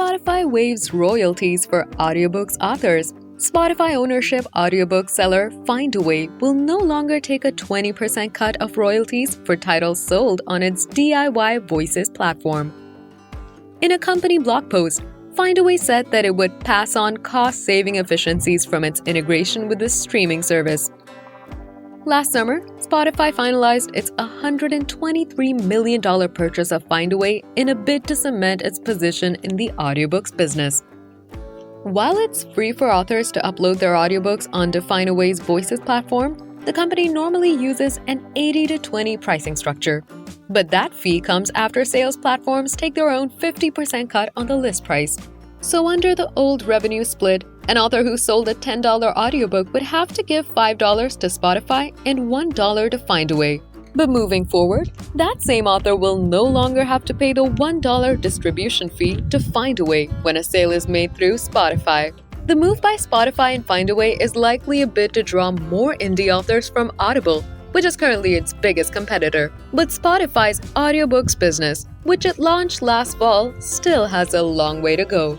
Spotify waives royalties for audiobooks authors. Spotify ownership audiobook seller Findaway will no longer take a 20% cut of royalties for titles sold on its DIY Voices platform. In a company blog post, Findaway said that it would pass on cost-saving efficiencies from its integration with the streaming service. Last summer, Spotify finalized its $123 million purchase of Findaway in a bid to cement its position in the audiobooks business. While it's free for authors to upload their audiobooks onto Findaway's Voices platform, the company normally uses an 80-20 pricing structure. But that fee comes after sales platforms take their own 50% cut on the list price. So under the old revenue split, an author who sold a $10 audiobook would have to give $5 to Spotify and $1 to Findaway. But moving forward, that same author will no longer have to pay the $1 distribution fee to Findaway when a sale is made through Spotify. The move by Spotify and Findaway is likely a bid to draw more indie authors from Audible, which is currently its biggest competitor. But Spotify's audiobooks business, which it launched last fall, still has a long way to go.